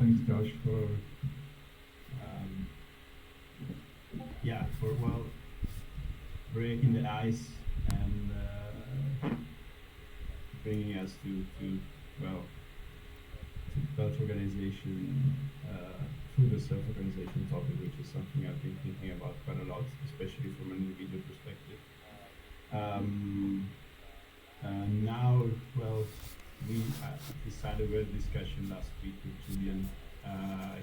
Thanks, Josh, for um, for breaking the ice and bringing us to well to self-organization through the self-organization topic, which is something I've been thinking about quite a lot, especially from an individual perspective. Um, Now, well, we decided we had a discussion last week with Julian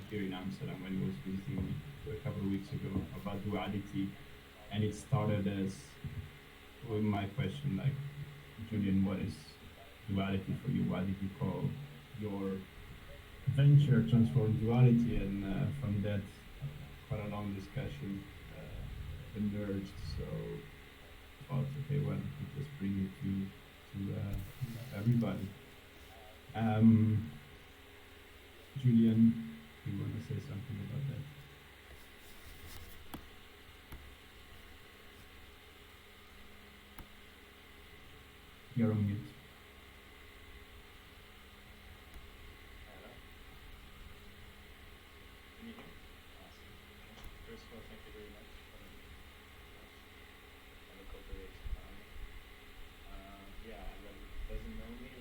here in Amsterdam when he was visiting me a couple of weeks ago about duality, and it started as with my question, like, Julian, what is duality for you? What did you call your venture, Transform Duality? And from that, quite a long discussion emerged. So thought, okay, well, we just bring it to everybody. Um, Julian, do you want to say something about that? You're on mute. Hello. Can you hear me? Awesome. First of all, thank you very much for the cooperation. Yeah, everyone who doesn't know me,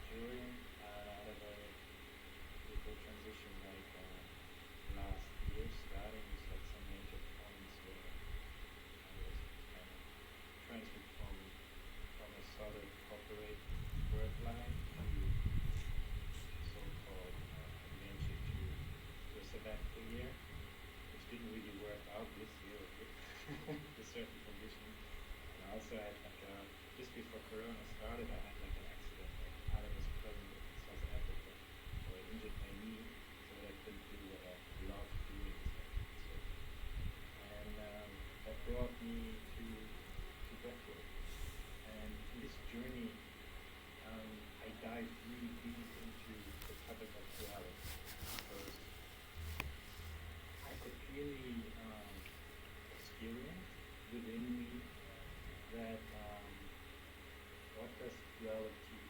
Julian, I had a very difficult transition like last year starting with like some major points where I was kind of transferred from a solid corporate work life to so-called adventure to a sabbatical year, which didn't really work out this year with certain conditions. And also I had like just before Corona started, I had like an accident. Like I was present in South Africa, where I injured my knee, so that I couldn't do what I loved doing. So, and that brought me to breathwork. And in this journey, I dived really deep into the topic of duality because I could clearly experience within me that what does duality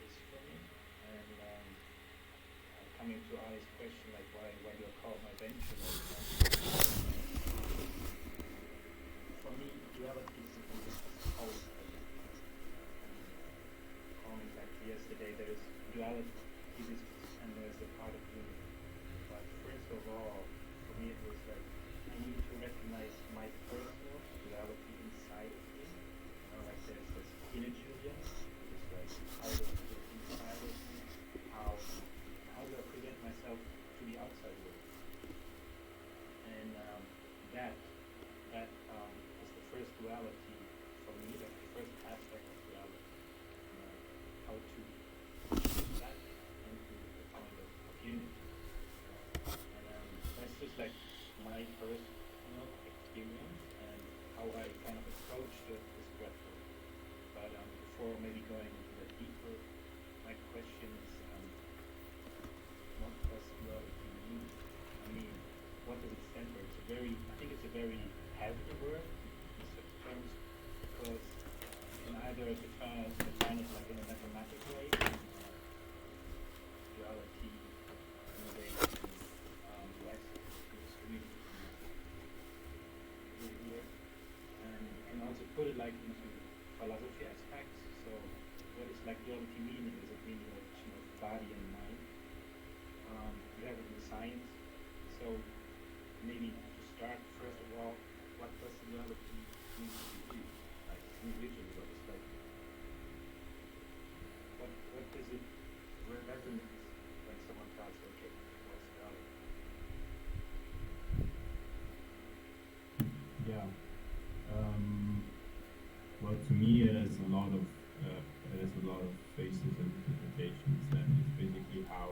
is for me, and coming to Ali's question, like why do I call my venture like that? For me, duality is something that's always present. Calling back to yesterday, there is duality and there's the part of unity. But first of all, for me it was like I need to recognize my personal duality inside of me. Like there's this inner Julian, which is like how does it feel inside of me? How do I present myself to the outside world? And that is the first duality for me. That's the first aspect of duality. How to use that into the kind of unity. And that's just like my personal experience and how I kind of approach this breathwork. But before maybe going into that deeper, my question is, what does duality mean? I mean, what does it stand for? I think it's a very heavy word in certain terms because you can either define it like in a mathematical way, duality relates to less distributed here, and you can also put it like into philosophy aspects. So, what is like duality meaning? Is it meaning like body and mind? You have it in science. So maybe to start, first of all, what does duality mean to you? Like individually, what is like what does it resonate when someone tells you, okay, what's duality? Yeah. Well, to me, it has a lot of faces and interpretations, and it's basically how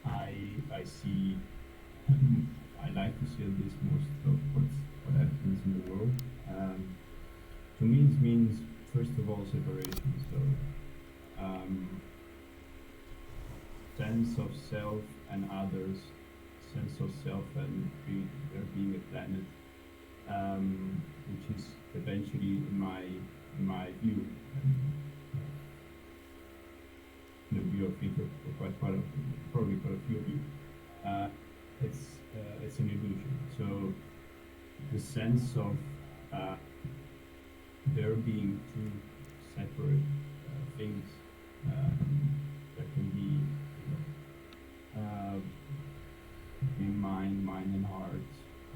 I see. I like to see at least most of what happens in the world. To me, it means first of all separation. So sense of self and others, sense of self and there being a planet, which is eventually in my view, and the view of people quite probably that's an illusion. So the sense of uh, there being two separate things that can be, between mind and heart,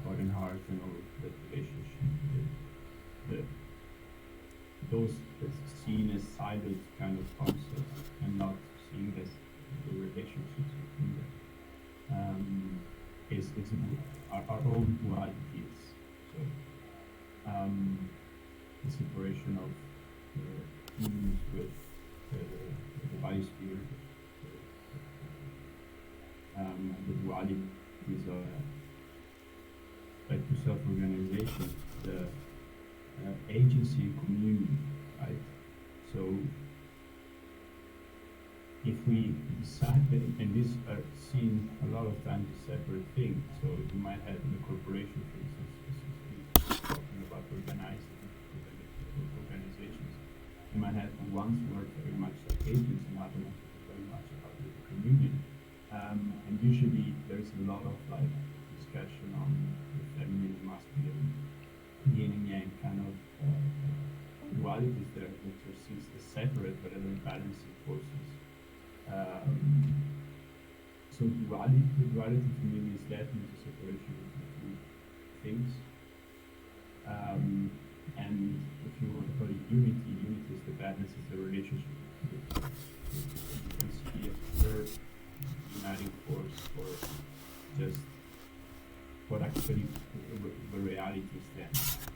heart and heart, and all that relationship. The, those seen as siloed kind of concepts and not seen as the relationships between them is our own dualities. So the separation of humans with the biosphere, the dualities of like to self-organization, the agency communion, right? So if we decide that, and these are seen a lot of times as separate things, so you might have in the corporation, for instance, talking about organizations, you might have ones who are very much like agents and other ones who are very much about the communion. And usually there's a lot of like discussion on the feminine and masculine, yin and yang kind of dualities there, which are seen as separate but are balancing forces. So the duality to me is definitely a separation between two things. And if you want to call it unity, unity is the balance, is the relationship between the two. You can see a third uniting force or just what actually the reality is then,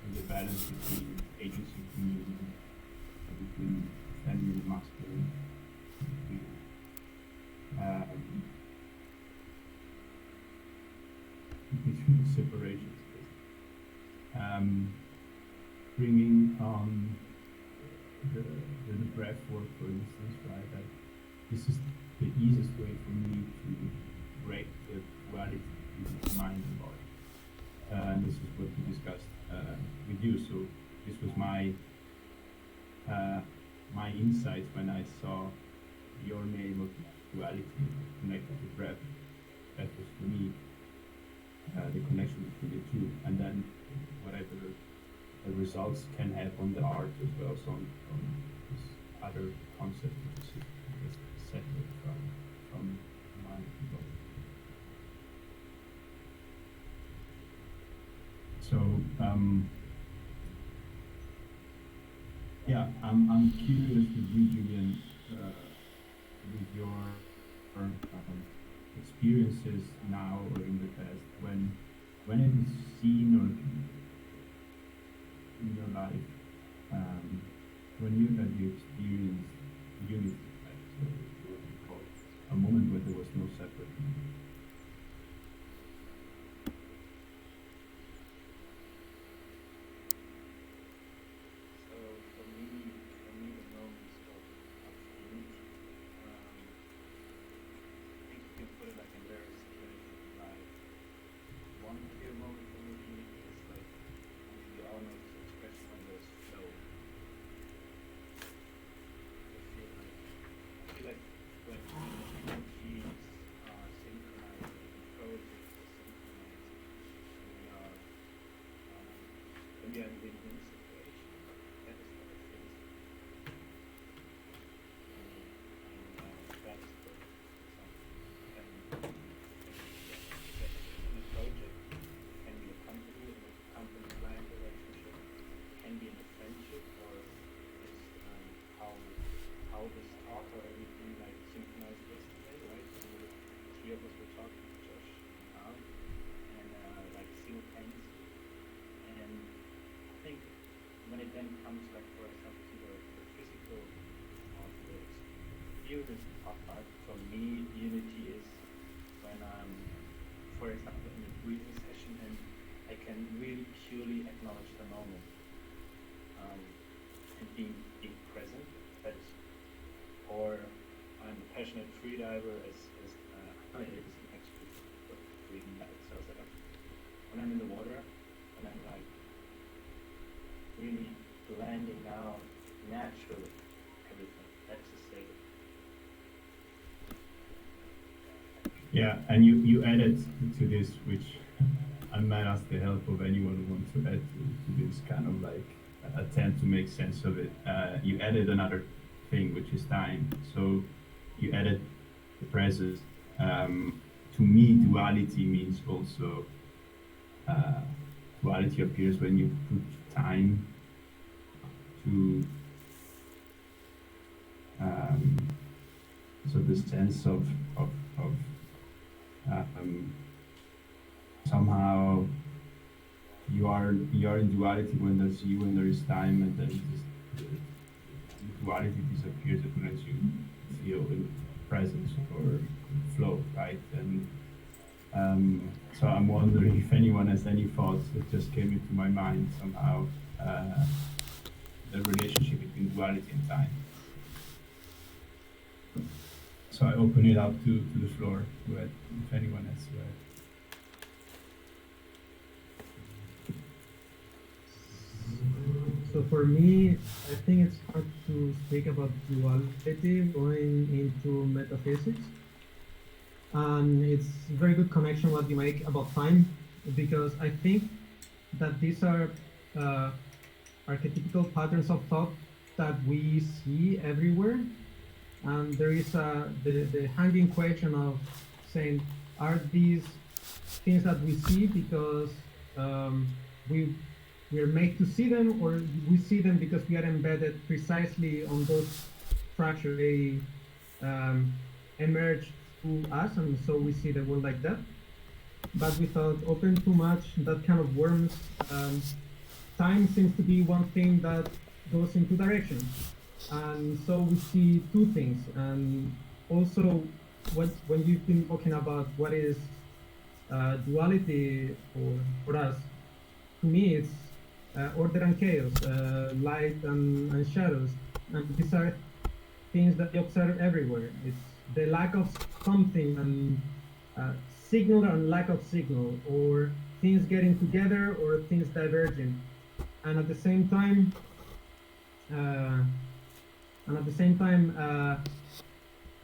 and the balance between agency and community, between feminine and masculine, between between separations, bringing on the breath work, for instance, right? Like this is the easiest way for me to break the duality between mind and body. And this is what we discussed with you. So this was my my insight when I saw your name of duality connected to breath. That was for me the connection between the two, and then whatever the results can have on the art as well. So on this other concept, which is separate from mind and body. So yeah, I'm curious with you, Julian, with your experiences now or in the past, when have you seen or in your life when you have experienced unity, like so what you call a moment where there was no separate. Yeah, win-win situation. That is what it is. That is the in a project, can be a company, a company-client relationship, can be in a friendship, or it's how this talk or everything like synchronized yesterday, right? So the three of us were talking, Josh and like simultaneously, and I think when it then comes, like for example, to the physical or to the experience part, for me, unity is when I'm, for example, in a breathing session and I can really purely acknowledge the moment and being present. That is, or I'm a passionate freediver, as I is actually breathing that itself. So when I'm in the water, when I'm like really blending out naturally everything. That's the state. Yeah, and you added to this, which I might ask the help of anyone who wants to add to this kind of like attempt to make sense of it. You added another thing, which is time. So you added the present. To me, duality means also uh, duality appears when you put time to um, so the sense of um, somehow you are in duality when there's you and there is time, and then the duality disappears as soon as you feel in presence or flow, right? And so I'm wondering if anyone has any thoughts that just came into my mind somehow, uh, the relationship between duality and time. So I open it up to the floor if anyone has. So for me, I think it's hard to speak about duality going into metaphysics. And it's a very good connection what you make about time, because I think that these are uh, archetypical patterns of thought that we see everywhere. And there is the hanging question of saying, are these things that we see because um, we we're made to see them, or we see them because we are embedded precisely on those fractures they emerge to us, and so we see the world like that. But without open too much that kind of worms, time seems to be one thing that goes in two directions. And so we see two things. And also, when you've been talking about what is duality for us, to me it's order and chaos, light and shadows. And these are things that you observe everywhere. It's the lack of something, and signal and lack of signal, or things getting together or things diverging. And at the same time, uh,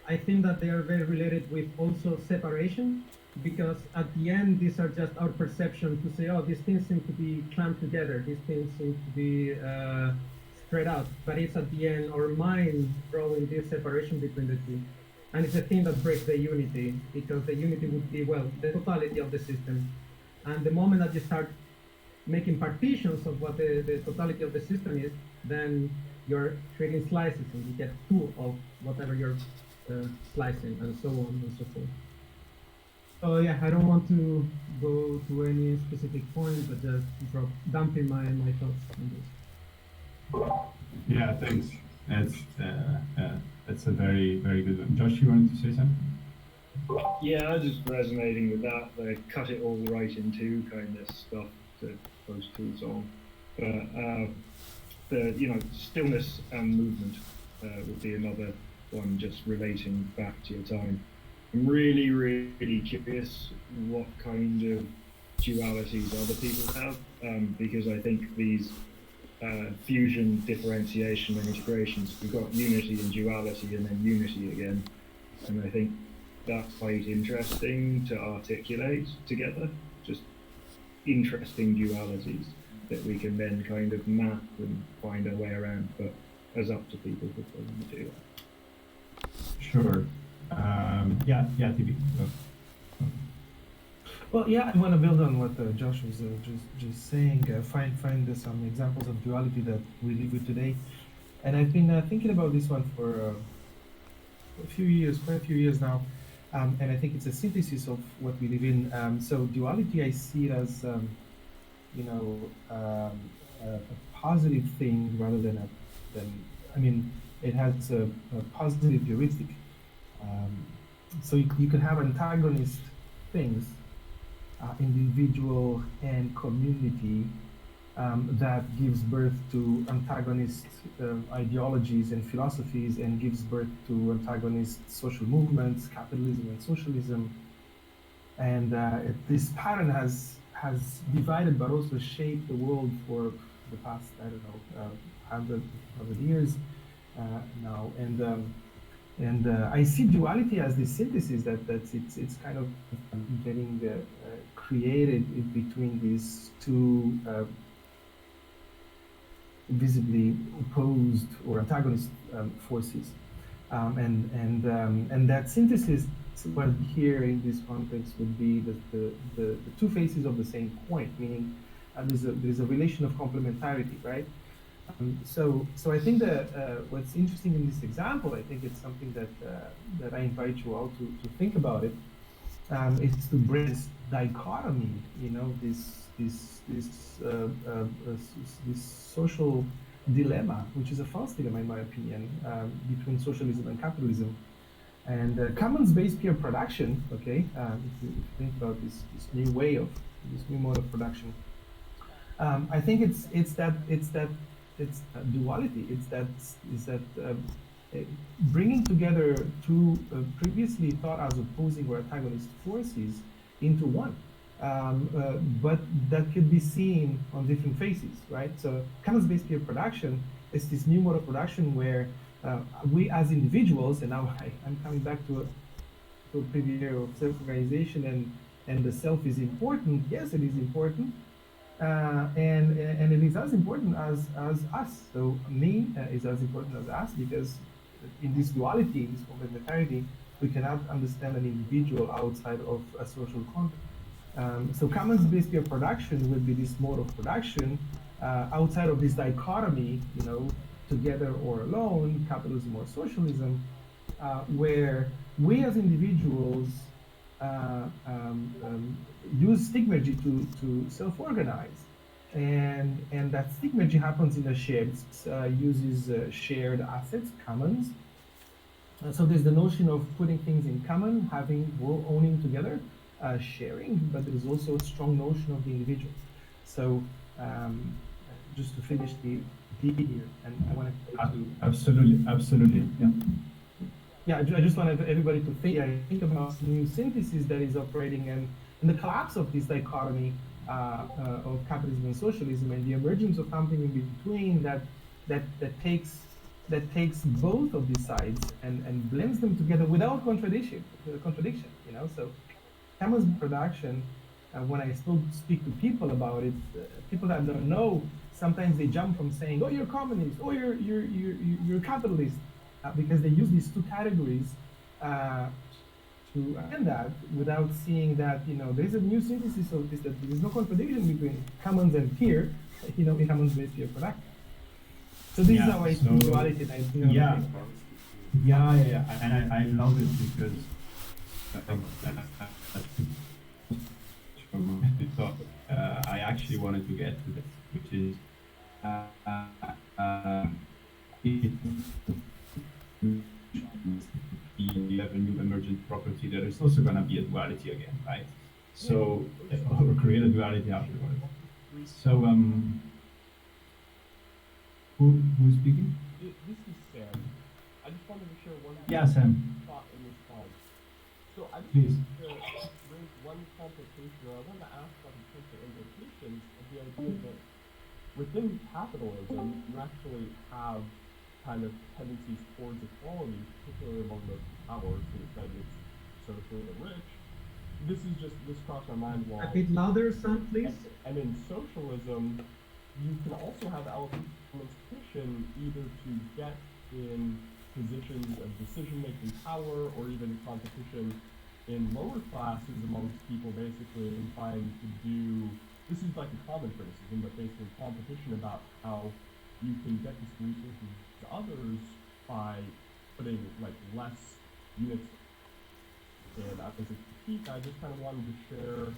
I think that they are very related with also separation, because at the end, these are just our perception to say, oh, these things seem to be clamped together, these things seem to be spread out. But it's at the end our mind drawing this separation between the two. And it's a thing that breaks the unity, because the unity would be, well, the totality of the system. And the moment that you start making partitions of what the totality of the system is, then you're creating slices, and you get two of whatever you're slicing, and so on and so forth. So yeah, I don't want to go to any specific point, but just dumping my thoughts on this. Yeah, thanks. That's that's a very very good one. Josh, you wanted to say something? Yeah, I just resonating with that. The cut it all right in two kind of stuff to those two songs. But the stillness and movement would be another one, just relating back to your time. I'm really, really curious what kind of dualities other people have, because I think these fusion, differentiation, and integrations, we've got unity and duality, and then unity again, and I think that's quite interesting to articulate together. Just interesting dualities that we can then kind of map and find our way around, but it's up to people if they want to do that. Sure. Yeah, TB. Well, yeah, I want to build on what Josh was just saying. Find some examples of duality that we live with today, and I've been thinking about this one for a few years, quite a few years now, and I think it's a synthesis of what we live in. So duality, I see it as a positive thing rather than I mean, it has a positive heuristic. So you can have antagonist things, individual and community, that gives birth to antagonist ideologies and philosophies, and gives birth to antagonist social movements, capitalism and socialism. And this pattern has divided but also shaped the world for the past, I don't know, 100 years now. And I see duality as this synthesis that's kind of getting created between these two visibly opposed or antagonist forces. And that synthesis, what here in this context would be the two faces of the same coin, meaning there's a relation of complementarity, right? So I think that what's interesting in this example, I think it's something that I invite you all to think about it, is to bring this dichotomy, this social dilemma, which is a false dilemma in my opinion, between socialism and capitalism. And commons-based peer production, okay, if you think about this new way of, this new mode of production, I think it's duality. It's that bringing together two previously thought as opposing or antagonist forces into one, but that could be seen on different faces, right? So commons-based peer production is this new mode of production where we as individuals, and now I'm coming back to a previous year of self-organization, and the self is important. Yes, it is important. And it is as important as us. So me is as important as us, because in this duality, in this complementarity, we cannot understand an individual outside of a social context. So commons-based peer production will be this mode of production outside of this dichotomy, together or alone, capitalism or socialism, where we as individuals use stigmergy to self-organize, and that stigmergy happens in a shared uses shared assets, commons. So there's the notion of putting things in common, owning together, sharing, but there's also a strong notion of the individual. So just to finish the deep here, and I wanted to absolutely, yeah. Yeah, I just wanted everybody to think about new synthesis that is operating, and the collapse of this dichotomy of capitalism and socialism, and the emergence of something in between that takes both of these sides and blends them together without contradiction. So commons production, when I still speak to people about it, people that don't know, sometimes they jump from saying, "Oh, you're communist," "Oh, you're capitalist," because they use these two categories to end that, without seeing that there's a new synthesis of this, that there's no contradiction between commons and peer, in commons-based peer production. So this is how I see duality. And I love it because I actually wanted to get to this, which is you have a new emergent property, there is also going to be a duality again, right? So, or create a duality afterwards. So, who's speaking? This is Sam. I just wanted to share one Sam. thought in response. So I just Please. wanted to raise one complication, or I wanted to ask about potential implications of the idea that within capitalism, you actually have kind of tendencies towards equality, particularly among the power, to the extent it's social and rich. This crossed my mind while... A bit louder, son, please. And in socialism, you can also have elements of competition, either to get in positions of decision-making power, or even competition in lower classes amongst people, basically, in trying to do... This is like a common criticism, but basically competition about how you can get these resources to others by putting like less units. And as a critique, I just kind of wanted to share if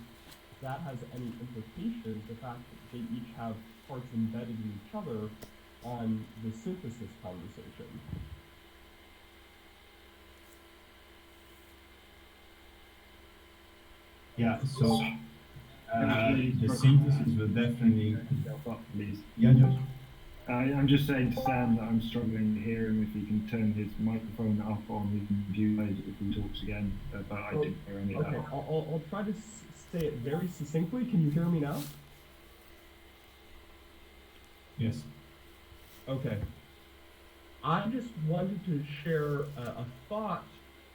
that has any implications, the fact that they each have parts embedded in each other, on the synthesis conversation. Yeah, so the synthesis will definitely... Yeah, Josh. I'm just saying to Sam that I'm struggling to hear him. If he can turn his microphone up on his computer if he talks again, but I didn't hear any of that. I'll try to say it very succinctly. Can you hear me now? Yes. Okay. I just wanted to share a thought,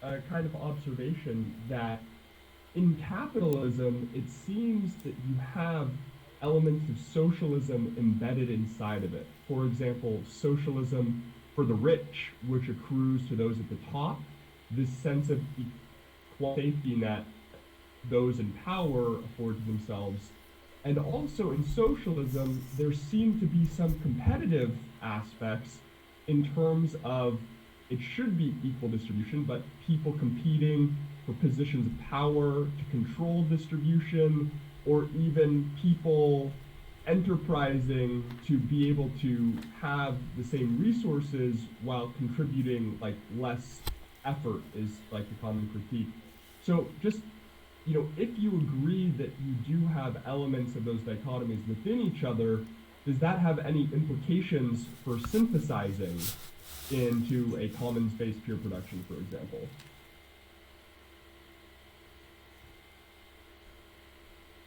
a kind of observation that in capitalism, it seems that you have elements of socialism embedded inside of it. For example, socialism for the rich, which accrues to those at the top, this sense of safety net those in power afford to themselves. And also in socialism, there seem to be some competitive aspects in terms of it should be equal distribution, but people competing for positions of power to control distribution, or even people enterprising to be able to have the same resources while contributing like less effort is like the common critique. So just, if you agree that you do have elements of those dichotomies within each other, does that have any implications for synthesizing into a commons-based peer production, for example?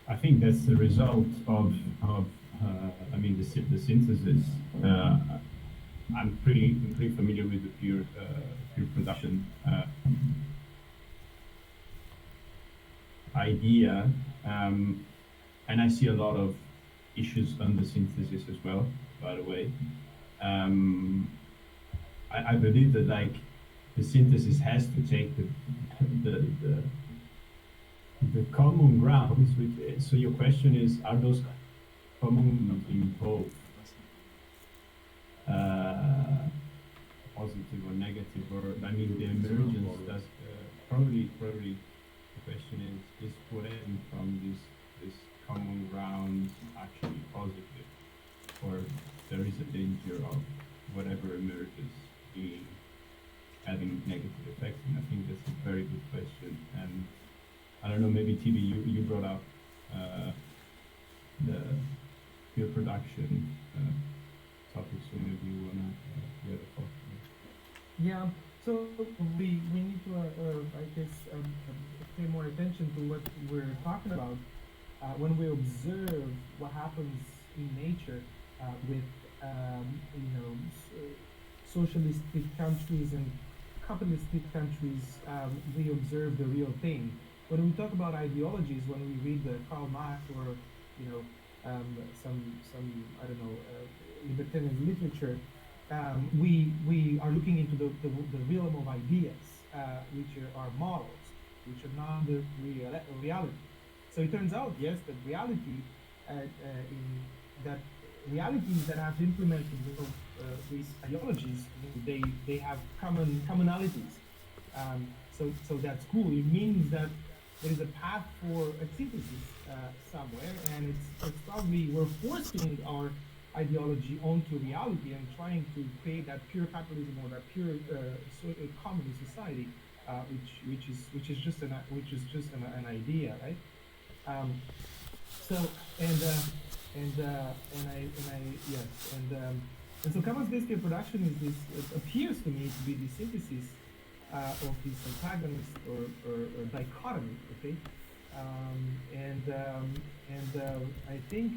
I think that's the result of the synthesis. I'm pretty familiar with the peer production idea, and I see a lot of issues on the synthesis as well. By the way, I believe that like the synthesis has to take the common grounds. So your question is, are those common in both positive or negative, or the emergence does probably the question is whatever from this common ground actually positive, or there is a danger of whatever emerges having negative effects? And I think that's a very good question. And I don't know, maybe TV, you brought up the peer production topic, so maybe you wanna get a thought. Yeah, so we need to, I guess, pay more attention to what we're talking about when we observe what happens in nature with, socialistic countries and capitalistic countries. We observe the real thing. When we talk about ideologies, when we read the Karl Marx or some I don't know libertarian literature, we are looking into the realm of ideas, which are models, which are not the reality. So it turns out, yes, that reality, that realities that have implemented these ideologies, they have commonalities. So that's cool. It means that there is a path for a synthesis somewhere, and it's probably we're forcing our ideology onto reality and trying to create that pure capitalism or that pure communist society, which is just an idea, right? So and so commons-based peer production is this. It appears to me to be the synthesis of this antagonist or dichotomy, okay? I think,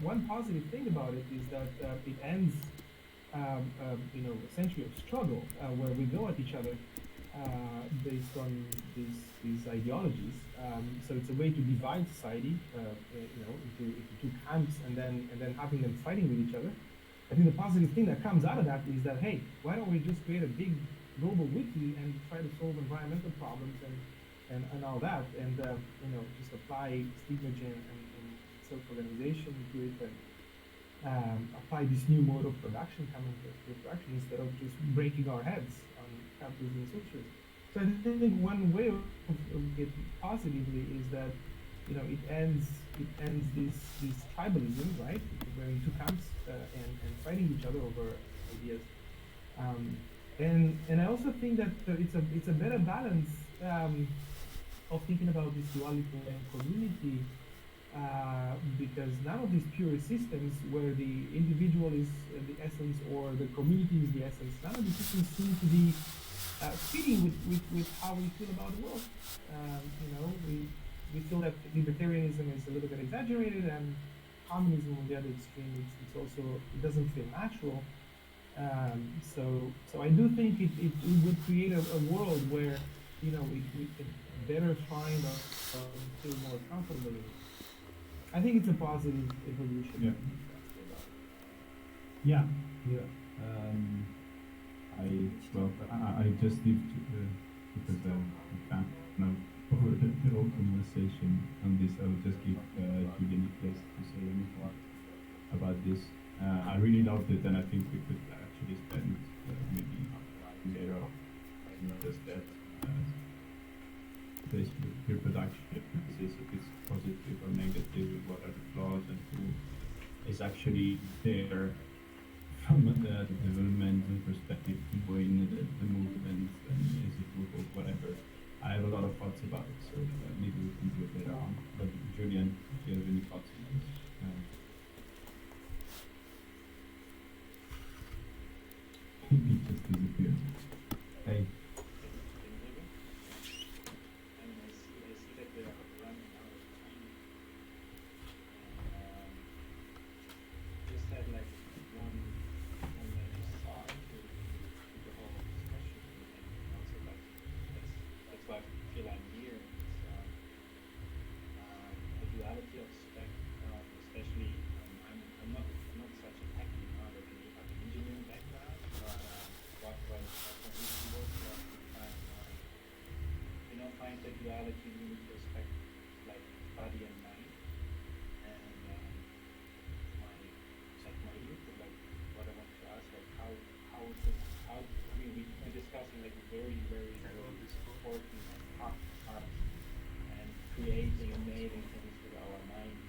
one positive thing about it is that it ends, essentially a struggle where we go at each other based on these ideologies. So it's a way to divide society, into two camps, and then having them fighting with each other. I think the positive thing that comes out of that is that, hey, why don't we just create a big global wiki and try to solve environmental problems and all that, and just apply Stigmagen and self-organization to it, and apply this new mode of production, common-based production, instead of just breaking our heads on capitalism and socialism. So I think one way of it positively is that it ends this tribalism, right? We're in two camps and fighting each other over ideas. And I also think that it's a better balance of thinking about this duality and community, because none of these pure systems where the individual is the essence or the community is the essence, none of these systems seem to be fitting with how we feel about the world. We feel that libertarianism is a little bit exaggerated, and communism on the other extreme, it doesn't feel natural. So I do think it would create a world where better find feel more comfortable in. I think it's a positive evolution. Yeah. Yeah, yeah. I just leave because we can't now over the whole conversation on this. I will just give Julian a place to say anything about this. I really loved it, and I think we could actually spend maybe later on just that. Basically, reproduction is if it's positive or negative, what are the flaws, and who is actually there from the developmental perspective to join the movement, and is it group or whatever. I have a lot of thoughts about it, so maybe we can do it later on. But Julian, do you have any thoughts on this? He just disappeared. Hey. The duality we need to respect like body and mind, and my youth, like what I want to ask, like how I mean we're discussing like very important parts and creating amazing things with our minds,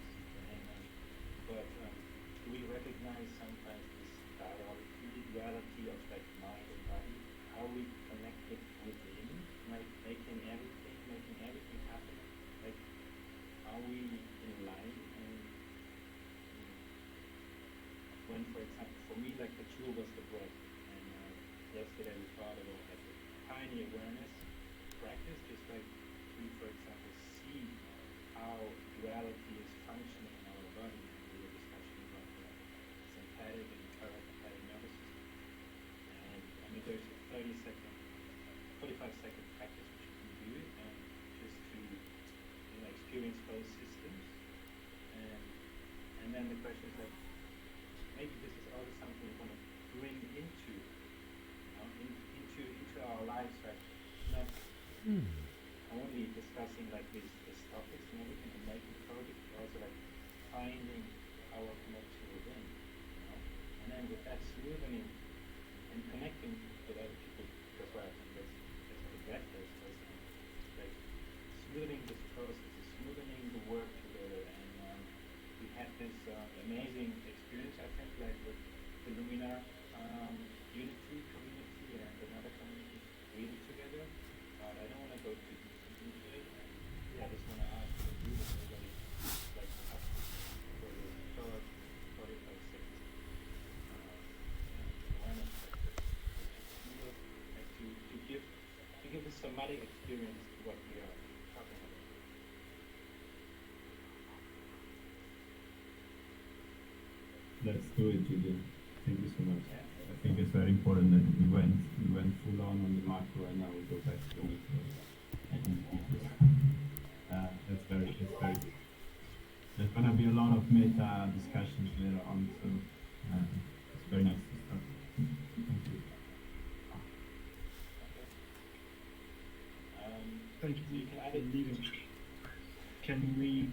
and but do we recognize sometimes this duality of like mind and body, how we connect it within, like making everything happen, like are we in line? And when, for example, for me, like the tool was the breath, and yesterday we thought about like a tiny awareness practice, just like to, for example, see how duality is functioning in our body. And we were discussing about the sympathetic and parasympathetic nervous system, and I mean there's a 45-second practice which you can do, and just to experience those systems, and then the question is like maybe this is also something we want to bring into our lives, right? Not only discussing like these topics and everything and making projects, but also like finding our connection within, and then with that smoothing and connecting with other people. That's why I think that's what the breath is, like smoothing this process, smoothing the work together, and we had this amazing experience, I think, like with the Luminar Unity community and another community reading together. But I don't want to go too deep into it, and I just want to ask you, everybody, like up for the short 45 seconds awareness practice, like to give a somatic experience to what we are talking about. Let's do it, Julian. Thank you so much. I think it's very important that we went full on the macro, and now we go back to the micro. I think it's very good. There's gonna be a lot of meta discussions later on, so it's very nice to start. Thank you. Thank you. Can we?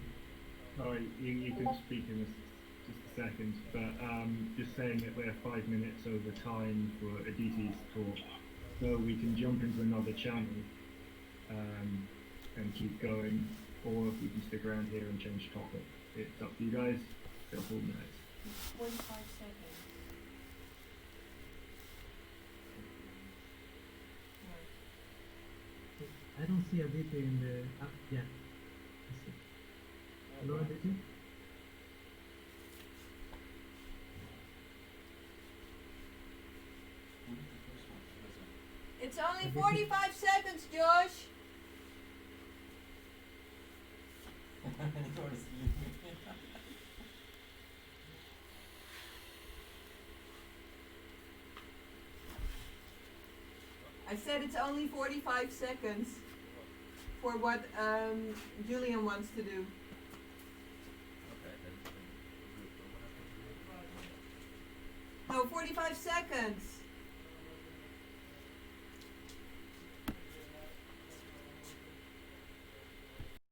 Sorry, you can speak in just a second, but just saying that we're 5 minutes over time for Aditi's talk, so we can jump into another channel and keep going, or we can stick around here and change topic. It's up to you guys. Got 4 minutes. 45 seconds. I don't see Aditi in the yeah. I see. Hello, Aditi. It's only 45 seconds, Josh. I said it's only 45 seconds. for what Julian wants to do. Okay, then the group. No, 45 seconds.